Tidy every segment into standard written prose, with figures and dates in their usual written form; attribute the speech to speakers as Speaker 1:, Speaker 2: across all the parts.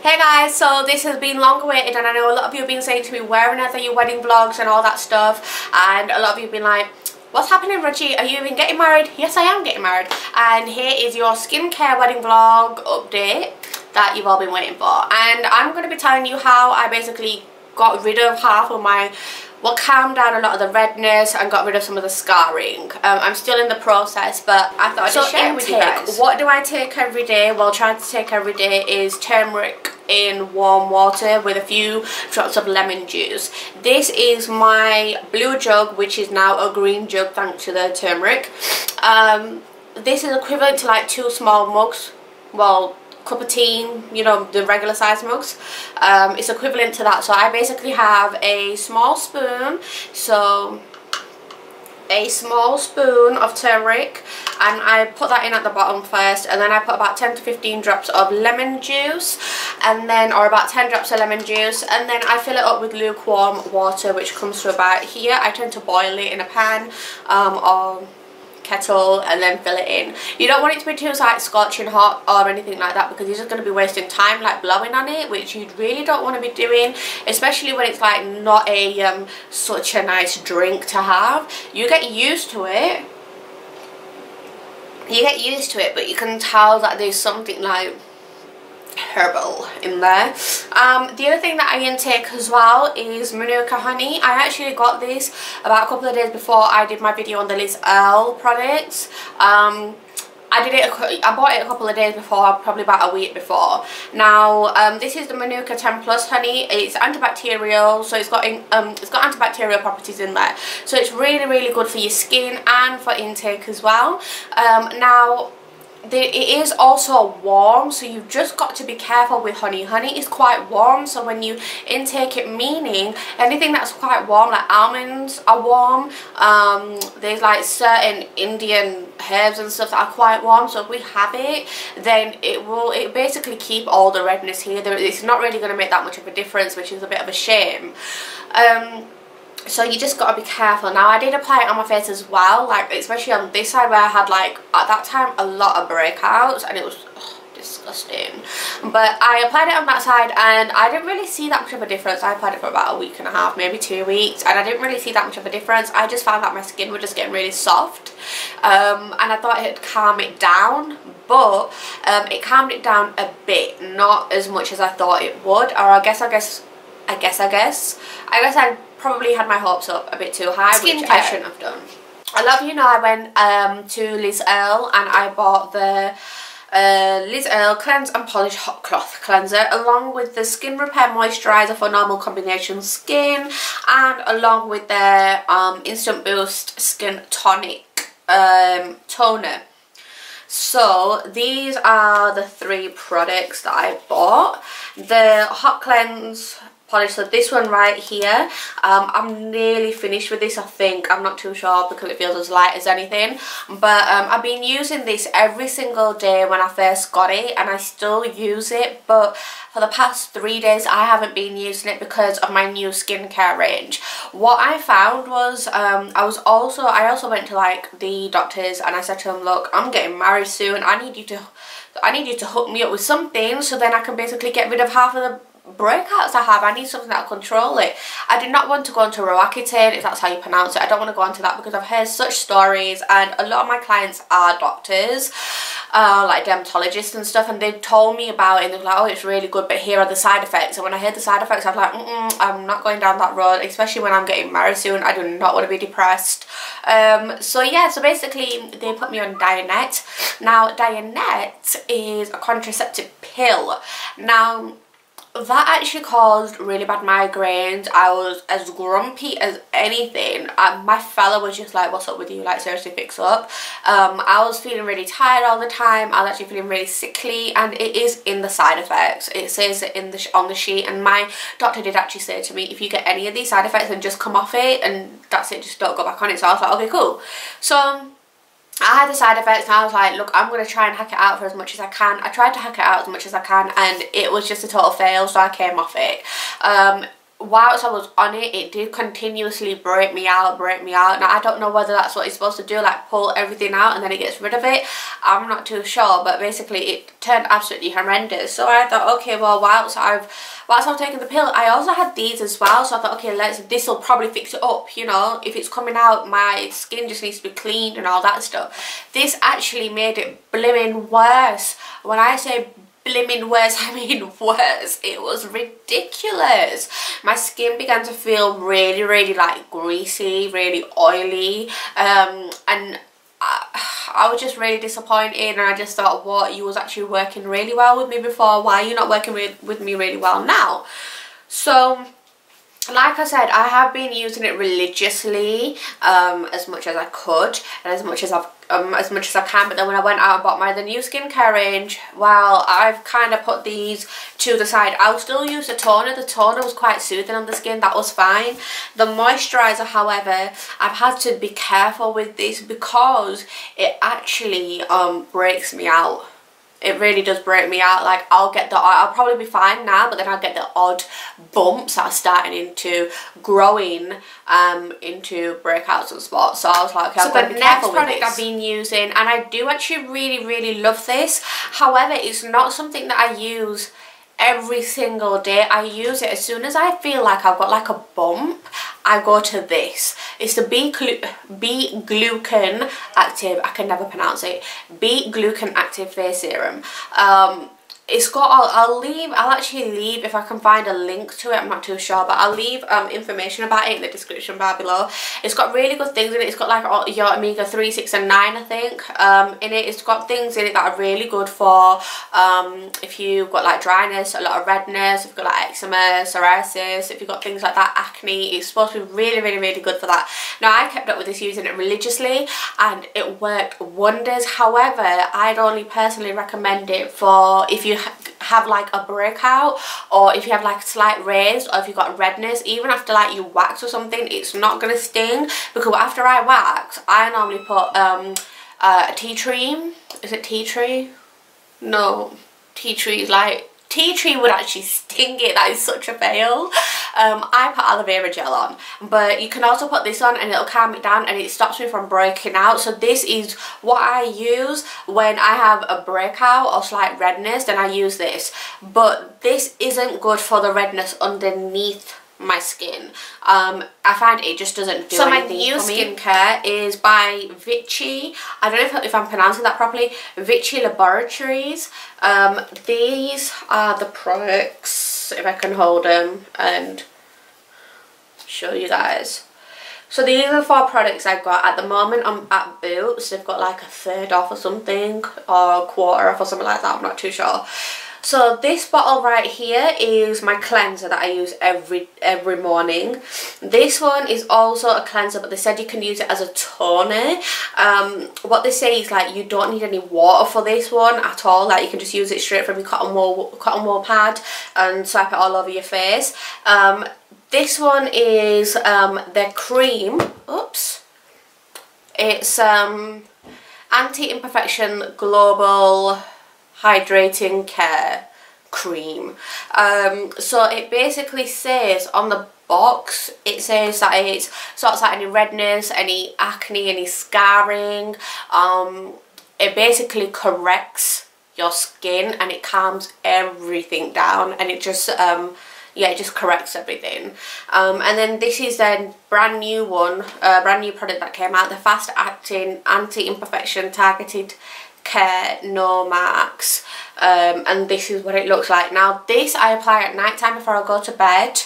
Speaker 1: Hey guys, so this has been long awaited and I know a lot of you have been saying to me where on earth are your wedding vlogs and all that stuff, and a lot of you have been like, what's happening, Raji? Are you even getting married? Yes, I am getting married, and here is your skincare wedding vlog update that you've all been waiting for. And I'm going to be telling you how I basically got rid of half of my, well, calmed down a lot of the redness and got rid of some of the scarring. I'm still in the process, but I thought I'd just share it with you guys. What do I take every day? Well, trying to take every day is turmeric in warm water with a few drops of lemon juice. This is my blue jug, which is now a green jug thanks to the turmeric. This is equivalent to like 2 small mugs. Well, cup of tea, you know, the regular size mugs. It's equivalent to that. So I basically have a small spoon, so a small spoon of turmeric, and I put that in at the bottom first, and then I put about 10 to 15 drops of lemon juice, and then, or about 10 drops of lemon juice, and then I fill it up with lukewarm water, which comes to about here. I tend to boil it in a pan or kettle and then fill it in. You don't want it to be too like scorching hot or anything like that, because you're just going to be wasting time like blowing on it, which you really don't want to be doing, especially when it's like not a such a nice drink to have. You get used to it, but you can tell that there's something like herbal in there. The other thing that I intake as well is Manukha Honey. I actually got this about a couple of days before I did my video on the Liz Earle products. I bought it a couple of days before, probably about a week before. Now, this is the Manukha 10 Plus Honey. It's antibacterial, so it's got antibacterial properties in there. So it's really, really good for your skin and for intake as well. Now, it is also warm, so you've just got to be careful with honey. Honey is quite warm, so when you intake it, meaning anything that's quite warm, like almonds are warm, there's like certain Indian herbs and stuff that are quite warm, so if we have it, then it basically keep all the redness here. It's not really going to make that much of a difference, which is a bit of a shame. So you just got to be careful. Now, I did apply it on my face as well, like especially on this side where I had like at that time a lot of breakouts, and it was disgusting. But I applied it on that side and I didn't really see that much of a difference. I applied it for about a week and a half, maybe 2 weeks, and I didn't really see that much of a difference. I just found that my skin was just getting really soft, and I thought it'd calm it down, but it calmed it down a bit, not as much as I thought it would. Or I guess I probably had my hopes up a bit too high, which I shouldn't have done. A lot of you know I went to Liz Earle and I bought the Liz Earle Cleanse and Polish Hot Cloth Cleanser, along with the Skin Repair Moisturiser for normal combination skin, and along with their Instant Boost Skin Tonic Toner. So these are the 3 products that I bought. The Hot Cleanse Polish, so this one right here, I'm nearly finished with this, I think. I'm not too sure because it feels as light as anything, but I've been using this every single day when I first got it, and I still use it, but for the past 3 days I haven't been using it because of my new skincare range. What I found was I also went to like the doctors and I said to them, look, I'm getting married soon, I need you to hook me up with something so then I can basically get rid of half of the breakouts I have. I need something that'll control it. I did not want to go on to Roaccutane, if that's how you pronounce it. I don't want to go on to that because I've heard such stories, and a lot of my clients are doctors, like dermatologists and stuff, and they told me about it and they're like, oh, it's really good, but here are the side effects. And when I heard the side effects, I was like, I'm not going down that road, especially when I'm getting married soon. I do not want to be depressed. So yeah, so basically they put me on Dianet. Now, Dianet is a contraceptive pill. Now, that actually caused really bad migraines. I was as grumpy as anything. My fella was just like, what's up with you? Like, seriously, fix up. I was feeling really tired all the time. I was actually feeling really sickly, and it is in the side effects. It says it on the sheet, and my doctor did actually say to me, if you get any of these side effects, then just come off it, and that's it, just don't go back on it. So I was like, okay, cool. So I had the side effects and I was like, look, I'm going to try and hack it out for as much as I can. I tried to hack it out as much as I can and it was just a total fail, so I came off it. whilst I was on it, it did continuously break me out. Now I don't know whether that's what it's supposed to do, like pull everything out and then it gets rid of it. I'm not too sure, but basically it turned absolutely horrendous. So I thought, okay, well, whilst I've taken the pill, I also had these as well. So I thought, okay, this will probably fix it up, you know. If it's coming out, my skin just needs to be cleaned and all that stuff. This actually made it blimmin' worse. When I say blimmin' worse, I mean worse. It was ridiculous. My skin began to feel really, really like greasy, really oily, and I was just really disappointed, and I just thought, what, you was actually working really well with me before, why are you not working with me really well now? So like I said, I have been using it religiously as much as I could and as much as I can. But then when I went out and bought the new skincare range, well, I've kind of put these to the side. I'll still use the toner. The toner was quite soothing on the skin. That was fine. The moisturiser, however, I've had to be careful with this because it actually breaks me out. It really does break me out. Like, I'll probably be fine now, but then I'll get the odd bumps that are starting into growing into breakouts and spots. So I was like, okay, so the next product I've been using, and I do actually really, really love this. However, it's not something that I use every single day. I use it as soon as I feel like I've got like a bump, I go to this. It's the B-Glucan Active, I can never pronounce it, B-Glucan Active Face Serum. It's got, I'll actually leave, if I can find a link to it, I'm not too sure, but I'll leave information about it in the description bar below. It's got really good things in it. It's got like your omega 3, 6 and 9, I think, in it. It's got things in it that are really good for if you've got like dryness, a lot of redness, if you've got like eczema, psoriasis, if you've got things like that, acne. It's supposed to be really, really, really good for that. Now, I kept up with this, using it religiously, and it worked wonders. However, I'd only personally recommend it for if you have like a breakout, or if you have like slight raised, or if you've got redness. Even after like you wax or something, it's not gonna sting, because after I wax, I normally put a tea tree. Is it tea tree? No, tea tree is like, tea tree would actually sting it. That is such a fail. I put aloe vera gel on, but you can also put this on and it'll calm it down and it stops me from breaking out. So this is what I use when I have a breakout or slight redness, then I use this. But this isn't good for the redness underneath my skin. I find it just doesn't do anything for me. So my new skincare is by Vichy. I don't know if I'm pronouncing that properly. Vichy Laboratories. These are the products, if I can hold them and show you guys. So these are the 4 products I've got at the moment. I'm at Boots. They've got like a third off or something, or a quarter off or something like that. I'm not too sure. So this bottle right here is my cleanser that I use every morning. This one is also a cleanser, but they said you can use it as a toner. What they say is like you don't need any water for this one at all. Like you can just use it straight from your cotton wool pad and swipe it all over your face. This one is their cream. Oops. It's Anti-Imperfection Global Hydrating Care Cream. So it basically says on the box, it says that it sorts out any redness, any acne, any scarring. It basically corrects your skin and it calms everything down, and it just yeah, it just corrects everything. And then this is their brand new one, brand new product that came out, the fast acting anti-imperfection targeted care no marks, and this is what it looks like. Now this I apply at night time before I go to bed,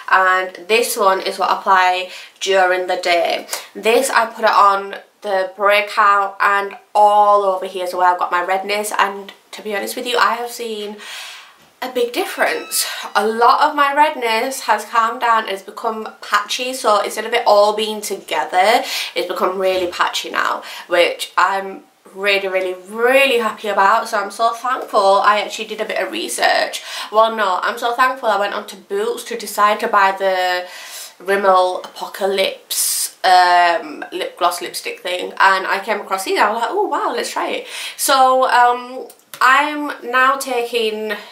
Speaker 1: and this one is what I apply during the day. This I put it on the breakout and all over here, so where I've got my redness, and to be honest with you, I have seen a big difference. A lot of my redness has calmed down and it's become patchy, so instead of it all being together, it's become really patchy now, which I'm really, really, really happy about. So I'm so thankful I actually did a bit of research. Well, no, I'm so thankful I went onto Boots to decide to buy the Rimmel Apocalypse lip gloss lipstick thing, and I came across these and I was like, oh wow, let's try it. So I'm now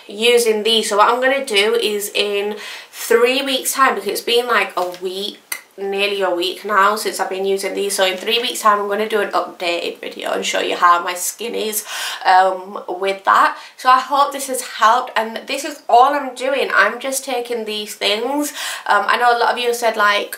Speaker 1: using these. So what I'm going to do is in 3 weeks time, because it's been like a week, nearly a week now since I've been using these, so in 3 weeks time I'm going to do an updated video and show you how my skin is with that. So I hope this has helped, and this is all I'm doing. I'm just taking these things. I know a lot of you said like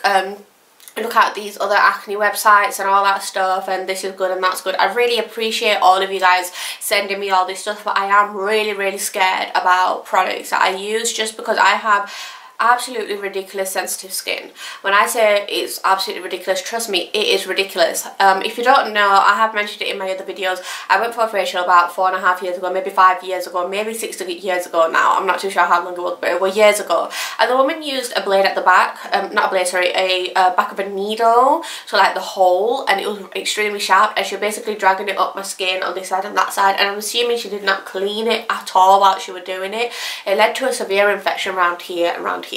Speaker 1: look at these other acne websites and all that stuff, and this is good and that's good. I really appreciate all of you guys sending me all this stuff, but I am really scared about products that I use, just because I have absolutely ridiculous sensitive skin. When I say it's absolutely ridiculous, trust me, it is ridiculous. If you don't know, I have mentioned it in my other videos. I went for a facial about 4.5 years ago, maybe 5 years ago, maybe 6 years ago now. I'm not too sure how long it was, but it was years ago. And the woman used a blade at the back, not a blade, sorry, a back of a needle, so like the hole, and it was extremely sharp, and she was basically dragging it up my skin on this side and that side, and I'm assuming she did not clean it at all while she was doing it. It led to a severe infection around here and around here.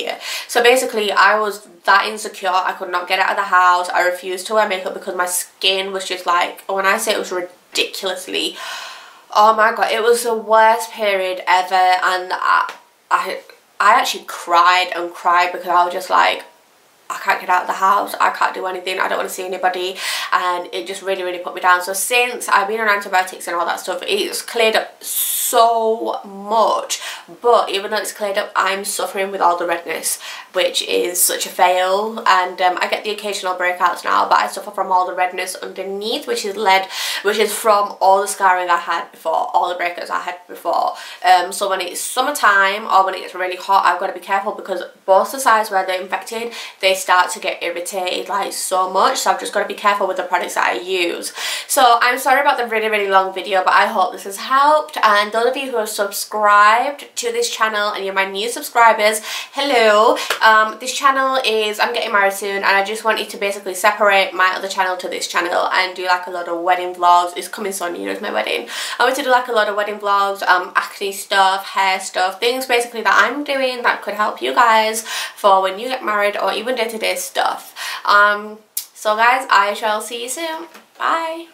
Speaker 1: So basically I was that insecure, I could not get out of the house. I refused to wear makeup because my skin was just like, when I say it was ridiculously, oh my god, it was the worst period ever. And I actually cried and cried because I was just like, I can't get out of the house, I can't do anything, I don't want to see anybody, and it just really put me down. So since I've been on antibiotics and all that stuff, it's cleared up so much, but even though it's cleared up, I'm suffering with all the redness, which is such a fail. And I get the occasional breakouts now, but I suffer from all the redness underneath, which is from all the scarring I had before, all the breakouts I had before. So when it's summertime or when it gets really hot, I've got to be careful, because both the sides where they're infected, they start to get irritated like so much. So I've just got to be careful with the products that I use. So I'm sorry about the really long video, but I hope this has helped. And those of you who have subscribed to this channel and you're my new subscribers, hello. This channel is, I'm getting married soon, and I just wanted to basically separate my other channel to this channel and do like a lot of wedding vlogs. It's coming soon, you know, it's my wedding. I want to do like a lot of wedding vlogs, acne stuff, hair stuff, things basically that I'm doing that could help you guys for when you get married, or even day-to-day stuff. So guys, I shall see you soon. Bye.